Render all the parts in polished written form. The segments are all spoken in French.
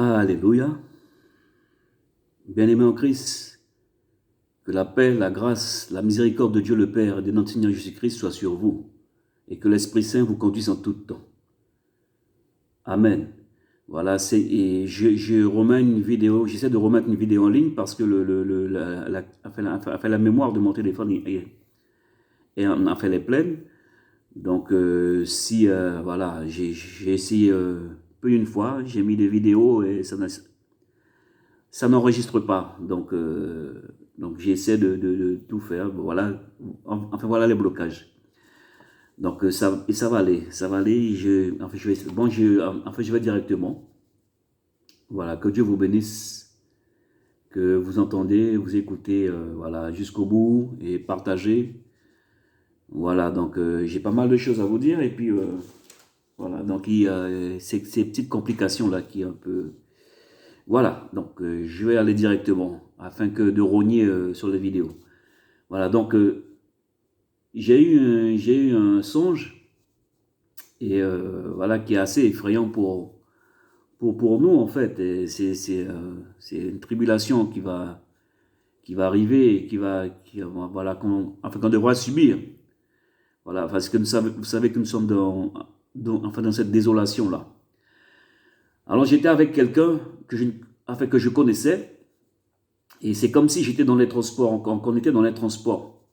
Alléluia. Bien-aimés en Christ, que la paix, la grâce, la miséricorde de Dieu le Père et de notre Seigneur Jésus-Christ soit sur vous et que l'Esprit Saint vous conduise en tout temps. Amen. Voilà, je remets une vidéo, j'essaie de remettre une vidéo en ligne parce que a fait la mémoire de mon téléphone et on a fait les pleines. Donc, voilà, j'ai essayé peu une fois, j'ai mis des vidéos et ça n'enregistre pas. Donc j'essaie de tout faire. Voilà, enfin, voilà les blocages. Donc, ça va aller. Ça va aller. Je vais directement. Voilà, que Dieu vous bénisse, que vous entendez, vous écoutez voilà, jusqu'au bout et partagez. Voilà, donc j'ai pas mal de choses à vous dire. Et puis, voilà, donc il y a ces petites complications-là qui un peu... Voilà, donc je vais aller directement afin que de rogner sur les vidéos. Voilà, donc j'ai eu un songe et voilà qui est assez effrayant pour nous en fait. Et c'est une tribulation qui va arriver et voilà qu'on devra subir. Voilà, parce que vous savez que nous sommes dans cette désolation là. Alors j'étais avec quelqu'un que je connaissais, et c'est comme si j'étais dans les transports, qu'on était dans les transports.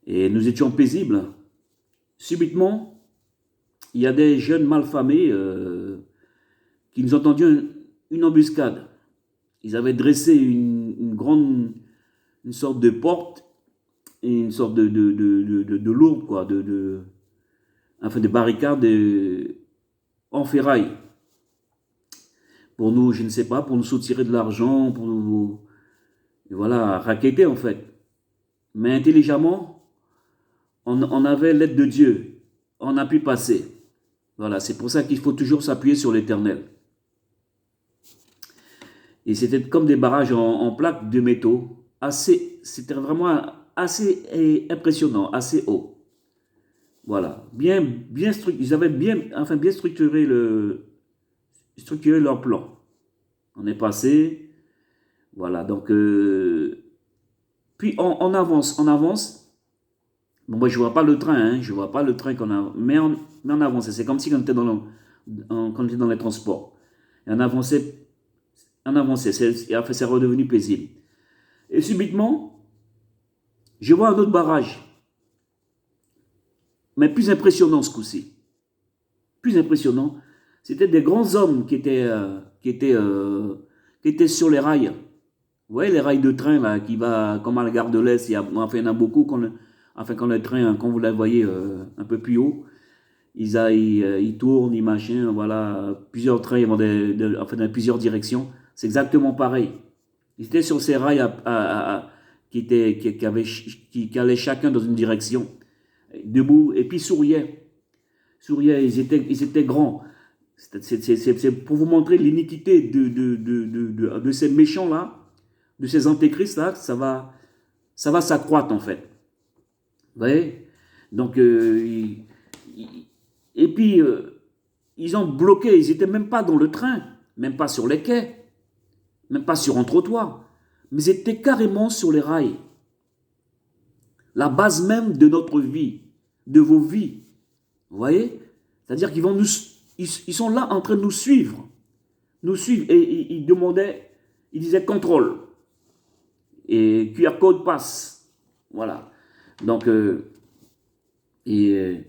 Et nous étions paisibles. Subitement, il y a des jeunes malfamés qui nous ont tendu une embuscade. Ils avaient dressé une sorte de porte et une sorte de lourde, quoi, enfin de barricade en ferraille. Pour nous, je ne sais pas, pour nous soutirer de l'argent, pour nous, voilà, racketter en fait. Mais intelligemment, on avait l'aide de Dieu. On a pu passer. Voilà, c'est pour ça qu'il faut toujours s'appuyer sur l'Éternel. Et c'était comme des barrages en plaques de métaux. C'était vraiment assez impressionnant, assez haut. Voilà, ils avaient bien structuré leur plan. On est passé, voilà, donc, puis on avance. Bon, moi, je ne vois pas le train, hein, je ne vois pas le train mais on avance. C'est comme si on était quand on était dans les transports. Et on avançait, c'est redevenu paisible. Et subitement, je vois un autre barrage, mais plus impressionnant ce coup-ci. Plus impressionnant. C'était des grands hommes qui étaient sur les rails. Vous voyez les rails de train là, qui va comme à la gare de l'Est, il y en a beaucoup quand le train, quand vous la voyez un peu plus haut, ils tournent, ils machin, voilà, plusieurs trains ils vont dans plusieurs directions. C'est exactement pareil. Ils étaient sur ces rails qui allaient chacun dans une direction, debout, et puis souriaient. Ils étaient grands. C'est pour vous montrer l'iniquité de ces méchants-là, de ces antéchrists-là, ça va s'accroître en fait. Vous voyez? Donc, et puis, ils ont bloqué, ils n'étaient même pas dans le train, même pas sur les quais, même pas sur un trottoir, mais ils étaient carrément sur les rails. La base même de notre vie, de vos vies. Vous voyez? C'est-à-dire ils sont là en train de nous suivre. Et ils disaient contrôle. Et QR code passe. Voilà. Donc, ils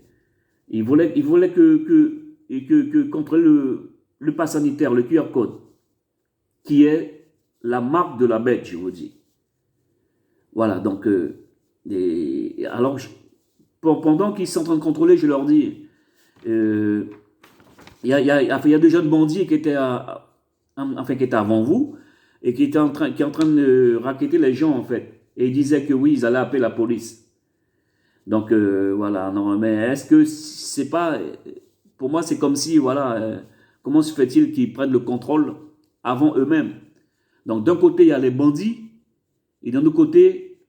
voulaient que contrôler le pass sanitaire, le QR code, qui est la marque de la bête, je vous dis. Voilà, donc, alors, pendant qu'ils sont en train de contrôler, je leur dis, il y a deux jeunes bandits qui étaient avant vous et qui est en train de racketter les gens en fait. Et ils disaient que oui, ils allaient appeler la police. Donc voilà, non, mais est-ce que c'est pas, pour moi c'est comme si, voilà, comment se fait-il qu'ils prennent le contrôle avant eux-mêmes? Donc d'un côté il y a les bandits et d'un autre côté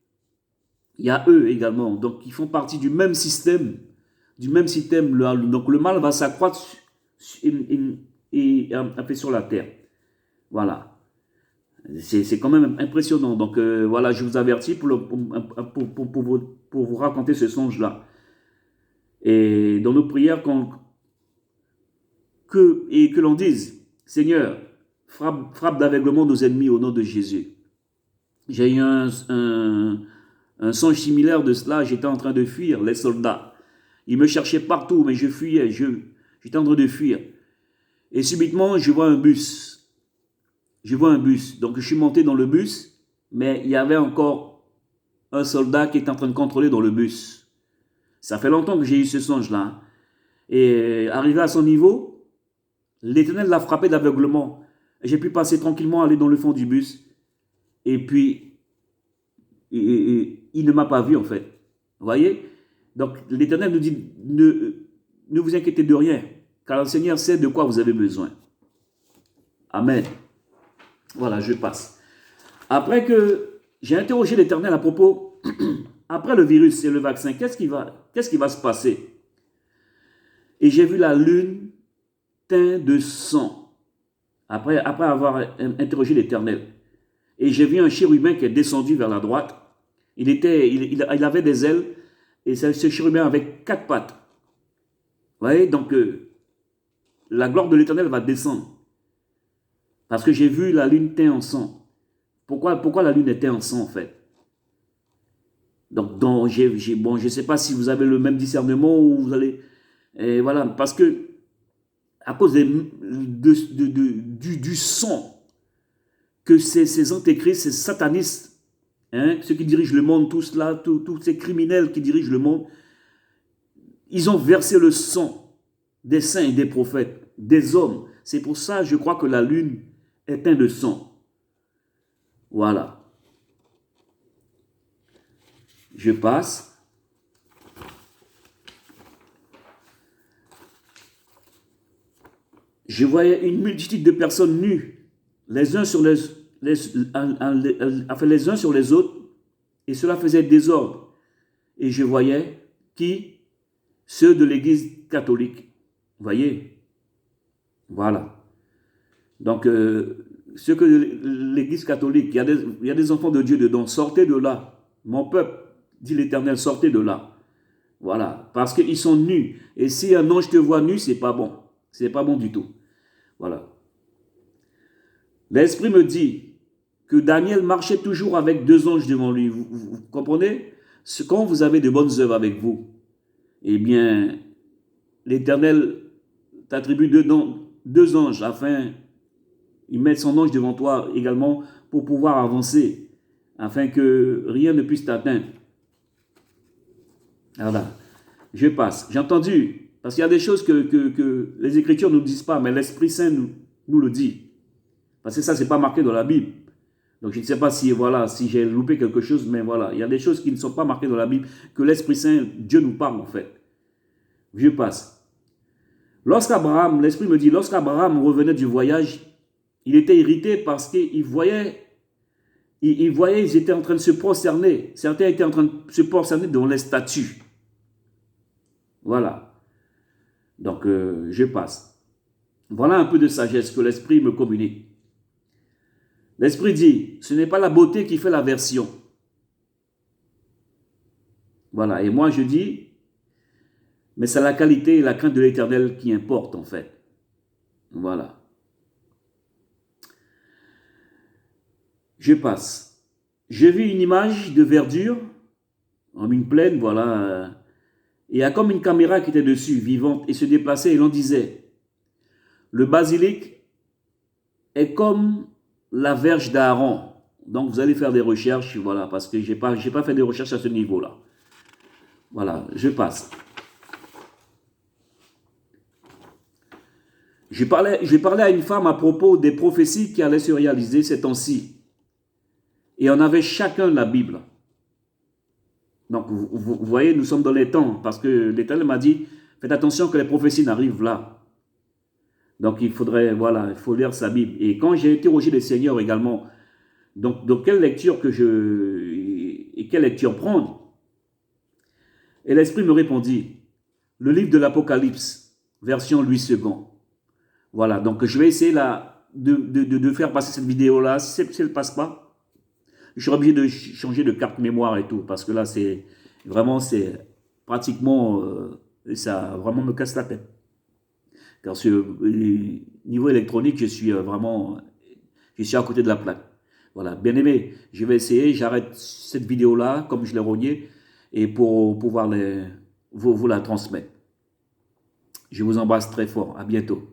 il y a eux également. Donc ils font partie du même système. Donc le mal va s'accroître et a fait sur la terre. Voilà. C'est quand même impressionnant. Donc voilà, je vous avertis pour vous raconter ce songe-là. Et dans nos prières, que l'on dise, Seigneur, frappe d'aveuglement nos ennemis au nom de Jésus. J'ai eu un songe similaire de cela. J'étais en train de fuir les soldats. Ils me cherchaient partout, mais je fuyais. J'étais en train de fuir. Et subitement, je vois un bus. Je vois un bus. Donc, je suis monté dans le bus, mais il y avait encore un soldat qui était en train de contrôler dans le bus. Ça fait longtemps que j'ai eu ce songe-là. Et arrivé à son niveau, l'Éternel l'a frappé d'aveuglement. J'ai pu passer tranquillement, aller dans le fond du bus. Et puis, il ne m'a pas vu en fait. Vous voyez? Donc, l'Éternel nous dit, ne vous inquiétez de rien, car le Seigneur sait de quoi vous avez besoin. Amen. Voilà, je passe. Après que j'ai interrogé l'Éternel à propos, après le virus et le vaccin, qu'est-ce qui va se passer? Et j'ai vu la lune teint de sang, après avoir interrogé l'Éternel. Et j'ai vu un chérubin qui est descendu vers la droite. Il avait des ailes, et ce chérubin avait 4 pattes. Vous voyez, donc la gloire de l'Éternel va descendre. Parce que j'ai vu la lune teinte en sang. Pourquoi la lune était en sang en fait? Donc bon, je ne sais pas si vous avez le même discernement ou vous allez... Et voilà, parce que à cause du sang que ces antéchrists, ces satanistes, hein, ceux qui dirigent le monde, tous là, tous ces criminels qui dirigent le monde, ils ont versé le sang des saints et des prophètes, des hommes. C'est pour ça, je crois que la lune est teinte de sang. Voilà. Je passe. Je voyais une multitude de personnes nues, les uns sur les uns sur les autres, et cela faisait désordre. Et je voyais qui? Ceux de l'Église catholique. Vous voyez? Voilà. Donc, ceux que l'Église catholique, il y a des enfants de Dieu dedans, sortez de là. Mon peuple, dit l'Éternel, sortez de là. Voilà. Parce qu'ils sont nus. Et si un ange te voit nu, c'est pas bon. C'est pas bon du tout. Voilà. L'Esprit me dit que Daniel marchait toujours avec 2 anges devant lui. Vous comprenez? Quand vous avez de bonnes œuvres avec vous, eh bien, l'Éternel t'attribue 2 anges afin il met son ange devant toi également pour pouvoir avancer, afin que rien ne puisse t'atteindre. Voilà. Je passe. J'ai entendu, parce qu'il y a des choses que les Écritures ne nous disent pas, mais l'Esprit Saint nous le dit. Parce que ça, ce n'est pas marqué dans la Bible. Donc, je ne sais pas si, voilà, si j'ai loupé quelque chose, mais voilà, il y a des choses qui ne sont pas marquées dans la Bible, que l'Esprit Saint, Dieu nous parle en fait. Je passe. Lorsqu'Abraham, l'Esprit me dit, lorsqu'Abraham revenait du voyage, il était irrité parce qu'il voyait, ils étaient en train de se prosterner. Certains étaient en train de se prosterner devant les statues. Voilà. Donc, je passe. Voilà un peu de sagesse que l'Esprit me communique. L'Esprit dit, ce n'est pas la beauté qui fait l'aversion. Voilà. Et moi, je dis, mais c'est la qualité et la crainte de l'Éternel qui importe, en fait. Voilà. Je passe. J'ai vu une image de verdure, en une plaine, voilà. Et il y a comme une caméra qui était dessus, vivante, et se déplaçait, et l'on disait, le basilic est comme la verge d'Aaron. Donc vous allez faire des recherches, voilà, parce que je n'ai pas fait de recherches à ce niveau-là. Voilà, je passe. Je parlais à une femme à propos des prophéties qui allaient se réaliser ces temps-ci. Et on avait chacun la Bible. Donc, vous voyez, nous sommes dans les temps, parce que l'Éternel m'a dit, faites attention que les prophéties n'arrivent là. Donc, il faudrait, voilà, il faut lire sa Bible. Et quand j'ai interrogé le Seigneur également, donc quelle lecture quelle lecture prendre? Et l'Esprit me répondit, le livre de l'Apocalypse, version Louis II. Voilà, donc je vais essayer là de faire passer cette vidéo-là. Si elle ne passe pas, je serai obligé de changer de carte mémoire et tout, parce que là, c'est vraiment, c'est pratiquement, ça vraiment me casse la tête. Car niveau électronique, je suis vraiment, je suis à côté de la plaque. Voilà, bien aimé, je vais essayer, j'arrête cette vidéo-là, comme je l'ai rognée, et pour pouvoir vous la transmettre. Je vous embrasse très fort, à bientôt.